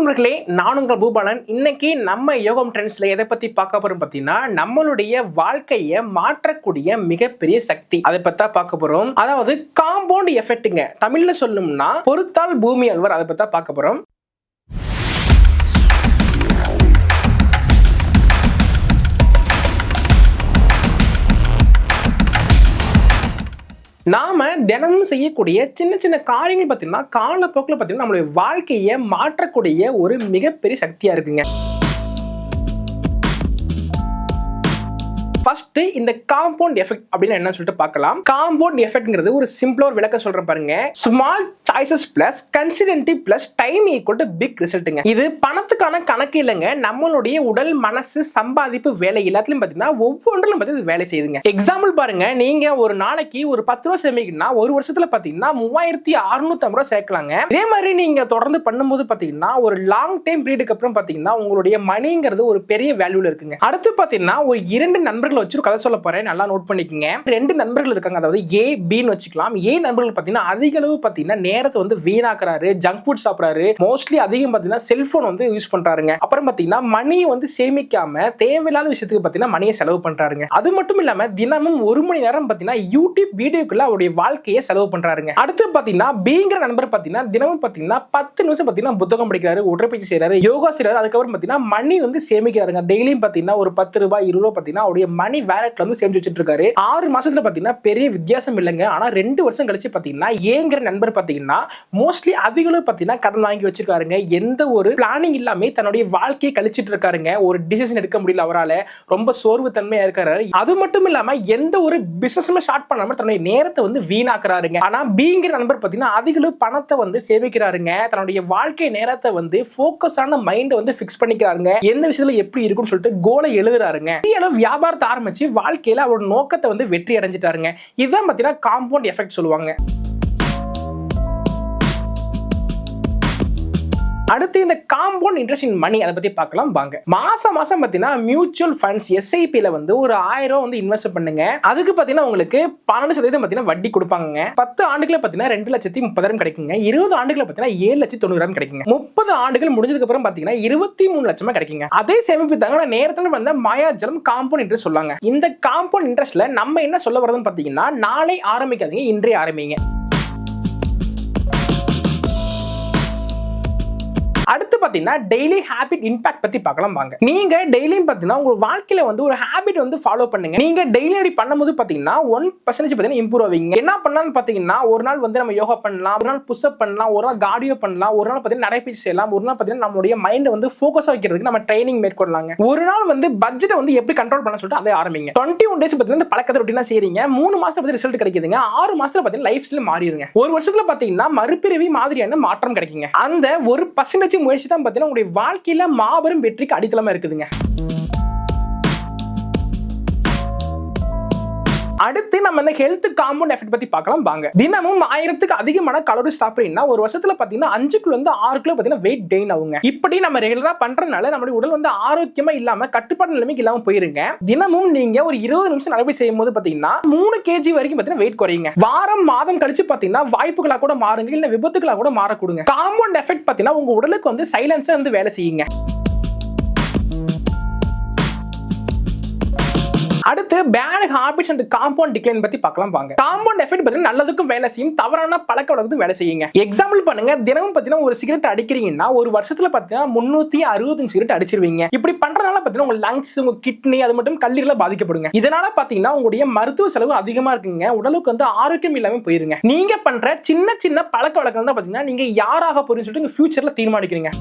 நண்பர்களே, நான் உங்கள் பூபாலன். இன்னைக்கு நம்ம யோகம் ட்ரெண்ட்ஸ்ல எதை பத்தி பார்க்க போறோம் பார்த்தீங்கன்னா, நம்மளுடைய வாழ்க்கையை மாற்றக்கூடிய மிகப்பெரிய சக்தி அதை பத்தி பார்க்க போறோம். அதாவது காம்பவுண்ட் எஃபெக்ட்ங்க. தமிழ்ல சொல்லணும்னா பொறுத்தால் பூமி அல்வர். அதை பத்தி பார்க்க போறோம். நாம தினமும் செய்யக்கூடிய சின்ன சின்ன காரியங்கள் பார்த்தீங்கன்னா காலப்போக்கில் பார்த்தீங்கன்னா நம்மளுடைய வாழ்க்கையை மாற்றக்கூடிய ஒரு மிகப்பெரிய சக்தியா இருக்குங்க. ஃபர்ஸ்ட் இந்த காம்பவுண்ட் எஃபெக்ட் அப்படின்னு என்ன சொல்லிட்டு பார்க்கலாம். காம்பவுண்ட் எஃபெக்ட்ங்கிறது ஒரு சிம்பிளா ஒரு விளக்கம் சொல்றேன் பாருங்க. Small choices plus consistency plus time equal to big ரிசல்ட்டுங்க. இது பணத்துக்கான கணக்கு இல்லைங்க. நம்மளுடைய உடல், மனசு, சம்பாதிப்பு, வேலை எல்லாத்துலயும் பாத்தீங்கன்னா ஒவ்வொன்றிலும் பார்த்தீங்கன்னா வேலை செய்யுதுங்க. எக்ஸாம்பிள் பாருங்க, நீங்க ஒரு நாளைக்கு ஒரு 10 ரூபா சேமிக்கணும்னா ஒரு வருஷத்துல பாத்தீங்கன்னா 3650 ரூபா சேர்க்கலாங்க. இதே மாதிரி நீங்க தொடர்ந்து பண்ணும்போது பாத்தீங்கன்னா ஒரு லாங் டைம் பீரியடுக்கு அப்புறம் பாத்தீங்கன்னா உங்களுடைய மணிங்கிறது ஒரு பெரிய வேல்யூல இருக்குங்க. அடுத்து பாத்தீங்கன்னா ஒரு 2 நண்பர்கள் வச்சு கதை சொல்ல போறேன், நல்லா நோட் பண்ணிக்கங்க. 2 நண்பர்கள் இருக்காங்க, அதாவது ஏ பின்னு வச்சுக்கலாம். ஏ நண்பர்கள் பாத்தீங்கன்னா அதிக அளவு பாத்தீங்கன்னா நேரத்தை வந்து வீணாக்குறாரு, ஜங்க் ஃபுட் சாப்பிடுறாரு, மோஸ்ட்லி அதிகம் பாத்தீங்கன்னா செல்போன் வந்து யூஸ் பண்றாருங்க. அப்புறம் பாத்தீங்கன்னா மணி வந்து சேமிக்காம தேவையில்லாத விஷயத்துக்கு பாத்தீங்கன்னா மணியை செலவு பண்றாருங்க. அது மட்டும் இல்லாம தினமும் 1 மணி நேரம் பாத்தீங்கன்னா யூடியூப் வீடியோக்குள்ள அவருடைய வாழ்க்கையை செலவு பண்றாருங்க. அடுத்து பாத்தீங்கன்னா பிங்கிற நண்பர் பாத்தீங்கன்னா தினமும் பாத்தீங்கன்னா 10 நிமிஷம் பாத்தீங்கன்னா புத்தகம் படிக்கிறாரு, உடற்பயிற்சி செய்யறாரு, யோகா செய்யறாரு. அதுக்கப்புறம் பாத்தீங்கன்னா மணி வந்து சேமிக்கிறாருங்க. டெய்லியும் பாத்தீங்கன்னா ஒரு 10 ரூபாய் 20 ரூபாய் பாத்தீங்கன்னா அவருடைய மணி வேலட்ல வந்து சேமிச்சு வச்சிட்டு இருக்காரு. 6 மாசத்துல பாத்தீங்கன்னா பெரிய வித்தியாசம் இல்லைங்க. ஆனா 2 வருஷம் கழிச்சு பாத்தீங்கன்னா ஏங்கிற நண்பர் பாத்தீங்கன்னா மோஸ்ட்லி அதிகளவு பாத்தீங்கன்னா கடன் வாங்கி வச்சிருக்காருங்க. எந்த ஒரு பிளானிங் இல்லாம தன்னுடைய வாழ்க்கையை கழிச்சிட்டு இருக்காருங்க. ஒரு டிசிஷன் எடுக்க முடியல அவரால, ரொம்ப சோர்வு தன்மையா இருக்காரு. அது மட்டும் இல்லாம எந்த ஒரு பிசினஸுமே ஸ்டார்ட் பண்ணாம தன்னுடைய நேரத்தை வந்து வீணாக்குறாருங்க. ஆனா பிங்கிற நண்பர் பாத்தீங்கன்னா அதிகளவு பணத்தை வந்து சேமிக்கிறாருங்க. தன்னுடைய வாழ்க்கை நேரத்தை வந்து போக்கஸான மைண்ட் வந்து பிக்ஸ் பண்ணிக்கிறாருங்க. எந்த விஷயத்துல எப்படி இருக்குன்னு சொல்லிட்டு கோலை எழுதுறாருங்க. வியாபாரத்தை ஆரம்பிச்சு வாழ்க்கையில அவரோட நோக்கத்தை வந்து வெற்றி அடைஞ்சிட்டாருங்க. இதுதான் பாத்தீங்கன்னா காம்பவுண்ட் எஃபெக்ட் சொல்லுவாங்க. அடுத்து இந்த காம்பவுண்ட் இன்ட்ரெஸ்ட் இன் மணி அதை பத்தி பார்க்கலாம் வாங்க. மாசம் பாத்தீங்கன்னா மியூச்சுவல் ஃபண்ட்ஸ் SIP-ல வந்து ஒரு 1000 ரூபாய் வந்து இன்வெஸ்ட் பண்ணுங்க. அதுக்கு பாத்தீங்கன்னா உங்களுக்கு 12% பாத்தீங்கன்னா வட்டி கொடுப்பாங்க. 10 ஆண்டுகள பாத்தீங்கன்னா 2,30,000 கிடைக்குங்க. 20 ஆண்டுகள பாத்தீங்கன்னா 7,90,000 கிடைக்குங்க. 30 ஆண்டுகள் முடிஞ்சதுக்கு அப்புறம் பாத்தீங்கன்னா 23 லட்சமா கிடைக்குங்க. அதே சேமிப்பு தாங்க நேரத்துல வந்து மாயாஜலம் காம்பவுண்ட் இன்ட்ரெஸ்ட் சொல்லுவாங்க. இந்த காம்பவுண்ட் இன்ட்ரெஸ்ட்ல நம்ம என்ன சொல்ல வரதுன்னு பாத்தீங்கன்னா நாளை ஆரம்பிக்காதீங்க, இன்றே ஆரம்பிங்க. அடுத்து பாத்தீங்கன்னா டெய்லி ஹாபிட் இம்பாக்ட் பத்தி பார்க்கலாம் வாங்க. நீங்க டெய்லியும் பாத்தீங்கன்னா உங்க வாழ்க்கையில வந்து ஒரு ஹாபிட் வந்து ஃபாலோ பண்ணுங்க. நீங்க டெய்லி அப்படி பண்ணும்போது பாத்தீங்கன்னா 1% பாத்தீங்கன்னா இம்ப்ரூவ் ஆவீங்க. என்ன பண்ணலாம்னு பாத்தீங்கன்னா ஒரு நாள் வந்து நம்ம யோகா பண்ணலாம், ஒரு நாள் புஷ் அப் பண்ணலாம், ஒரு நாள் கார்டியோ பண்ணலாம், ஒரு நாள் பாத்தீங்கன்னா நடைபயிற்சி செய்யலாம், ஒரு நாள் பாத்தீங்கன்னா நம்மளுடைய மைண்ட் வந்து ஃபோக்கஸா வைக்கிறதுக்கு நம்ம ட்ரைனிங் மேற்கொள்ளலாங்க. ஒரு நாள் வந்து பட்ஜெட்டை வந்து எப்படி கண்ட்ரோல் பண்ண சொல்லிட்டு அதை ஆரம்பிங்க. 21 டேஸ் பாத்தீங்கன்னா பழக்கத்தை ரொட்டீனா செய்றீங்க. 3 மாசத்துல பாத்தீங்கன்னா ரிசல்ட் கிடைக்குதுங்க. 6 மாசத்துல பாத்தீங்கன்னா லைஃப் ஸ்டைல் மாறிடுங்க. ஒரு வருஷத்துல பாத்தீங்கன்னா மறுபிறவி மாதிரியான மாற்றம் கிடைக்குங்க. அந்த 1% முயற்சி தான் பாத்தீங்கன்னா உங்களுடைய வாழ்க்கையில மாபெரும் வெற்றிக்கு அடித்தளமா இருக்குதுங்க. அடுத்து நம்ம இந்த ஹெல்த் காம்பவுண்ட் எஃபெக்ட் பத்தி பார்க்கலாம் வாங்க. தினமும் 1000க்கு அதிகமான கலோரிஸ் சாப்பிட்டீங்கன்னா ஒரு வருஷத்துல பாத்தீங்கன்னா 5 கிலோ இருந்து 6 கிலோ பாத்தீங்கன்னா வெயிட் கெயின் ஆகுங்க. இப்படி நம்ம ரெகுலரா பண்றதுனால நம்மளுடைய உடல் வந்து ஆரோக்கியமா இல்லாம கட்டுப்பாடு நிலைமைக்கு இல்லாம போயிருங்க. தினமும் நீங்க ஒரு 20 நிமிஷம் நடைபயிற்சி செய்யும் போது பாத்தீங்கன்னா 3 kg வரைக்கும் பாத்தீங்கன்னா வெயிட் குறையுங்க. வாரம் மாதம் கழிச்சு பாத்தீங்கன்னா வாய்ப்புகளா கூட மாறுங்க, இல்ல விபத்துகளா கூட மாறக்கூடுங்க. காம்பவுண்ட் எஃபெக்ட் பாத்தீங்கன்னா உங்க உடலுக்கு வந்து சைலன்ஸா வந்து வேலை செய்யுங்க. அடுத்து bad habits and compound decline பத்தி பார்க்கலாம் வாங்க. காம்பவுண்ட் எஃபெக்ட் பாத்தீங்கன்னா நல்லதுக்கும் வேலை செய்யும், தவறான பழக்கவழக்கத்துக்கும் வேலை செய்யுங்க. எக்ஸாம்பிள் பண்ணுங்க, தினமும் பாத்தீங்கன்னா ஒரு சிகரெட் அடிக்கிறீங்கன்னா ஒரு வருஷத்துல பாத்தீங்கன்னா 365 சிகரெட் அடிச்சிருவீங்க. இப்படி பண்றதுனால பாத்தீங்கன்னா உங்க லங்ஸ், உங்க கிட்னி, அது மட்டும் கல்லீரல பாதிக்கப்படுங்க. இதனால பாத்தீங்கன்னா உங்களுடைய மருத்துவ செலவு அதிகமா இருக்குங்க. உடலுக்கு வந்து ஆரோக்கியம் இல்லாம போயிருங்க. நீங்க பண்ற சின்ன சின்ன பழக்கவழக்கம் தான் பாத்தீங்கன்னா நீங்க யாராக போறீங்கன்னு சொல்லிட்டு ஃபியூச்சர்ல தீர்மானிக்கிறீங்க.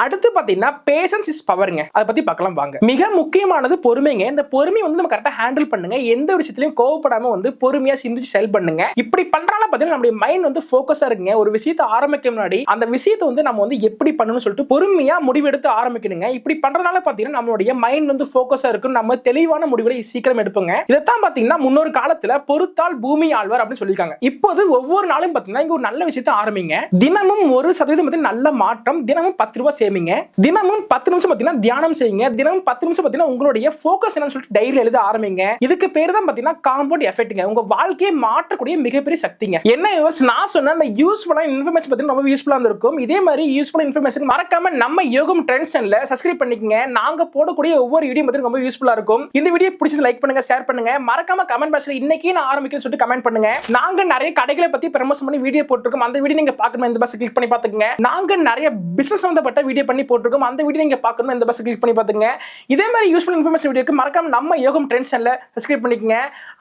அடுத்து பாத்தீங்கன்னா பேஷன்ஸ் இஸ் பவர்ங்க. அதை பத்தி பார்க்கலாம் வாங்க. மிக முக்கியமானது பொறுமைங்க. இந்த பொறுமை வந்து நம்ம கரெக்டா ஹேண்டில் பண்ணுங்க. எந்த ஒரு விஷயத்திலயும் கோவப்படாம வந்து பொறுமையா சிந்திச்சு செயல் பண்ணுங்க. இப்படி பண்றனால பாத்தீங்கன்னா நம்மளுடைய மைண்ட் வந்து ஃபோக்கஸா இருக்குங்க. ஒரு விஷயத்தை ஆரம்பிக்க முன்னாடி அந்த விஷயத்தை வந்து நம்ம வந்து எப்படி பண்ணணும்னு சொல்லிட்டு பொறுமையா முடிவெடுத்து ஆரம்பிக்கணுங்க. இப்படி பண்றதுனால பாத்தீங்கன்னா நம்மளுடைய மைண்ட் வந்து ஃபோக்கஸா இருக்கும். நம்ம தெளிவான முடிவுகளை சீக்கிரம் எடுப்போங்க. இதைத்தான் பாத்தீங்கன்னா முன்னொரு காலத்துல பொறுத்தால் பூமி ஆழ்வார் அப்படின்னு சொல்லியிருக்காங்க. இப்போது ஒவ்வொரு நாளும் பாத்தீங்கன்னா இங்க ஒரு நல்ல விஷயத்தை ஆரம்பிங்க. தினமும் 1% நல்ல மாற்றம். தினமும் 10 ரூபாய் சேமிங்க. தினமும் 10 நிமிஷம் பார்த்தீங்கன்னா தியானம் செய்யுங்க. தினமும் 10 நிமிஷம் பார்த்தீங்கன்னா உங்களுடைய ஃபோக்கஸ் என்னன்னு சொல்லிட்டு டைரியில எழுத ஆரம்பிங்க. இதுக்கு பேர் தான் பார்த்தீங்கன்னா காம்பவுண்ட் எஃபெக்ட்ங்க. உங்க வாழ்க்கையை மாற்றக்கூடிய மிகப்பெரிய சக்திங்க. என்ன யூஸ் நான் சொன்ன அந்த யூஸ்ஃபுல்லான இன்ஃபர்மேஷன் பார்த்தீங்கன்னா ரொம்ப யூஸ்ஃபுல்லா இருக்கும். இதே மாதிரி யூஸ்ஃபுல் இன்ஃபர்மேஷன் மறக்காம நம்ம யோகம் ட்ரெண்ட்ஸ் சேனலை சப்ஸ்கிரைப் பண்ணிக்கங்க. நாங்க போடக்கூடிய ஒவ்வொரு வீடியோ பார்த்தீங்கன்னா ரொம்ப யூஸ்ஃபுல்லா இருக்கும். இந்த வீடியோ பிடிச்சது லைக் பண்ணுங்க, ஷேர் பண்ணுங்க. மறக்காம கமெண்ட் பாக்ஸ்ல இன்னைக்கு நான் ஆரம்பிக்கிறேன்னு சொல்லிட்டு கமெண்ட் பண்ணுங்க. நாங்க நிறைய கடைகளை பத்தி ப்ரமோஷன் பண்ணி வீடியோ போட்டுருக்கோம். அந்த வீடியோ நீங்க பார்க்கணும் இந்த பஸ் கிளிக் பண்ணி பாத்துக்கங்க. நாங்க நிறைய பிசினஸ் சம்பந்தப்பட்ட வீடியோ பண்ணி போட்டுருக்கோம். அந்த வீடியோ நீங்க பார்க்கணும் இந்த பஸ் கிளிக் பண்ணி பாத்துக்கங்க. இதே மாதிரி யூஸ்ஃபுல் இன்ஃபர்மேஷன் வீடியோக்கு மறக்காம நம்ம யோகம் ட்ரெண்ட்ஸ் சேனலை சப்ஸ்கிரைப் பண்ணிக்கங்க.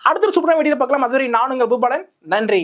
அடுத்த சூப்பரான வீடியோ பார்க்கலாம். அதுவரை நான் உங்கள் பூபாலன். நன்றி.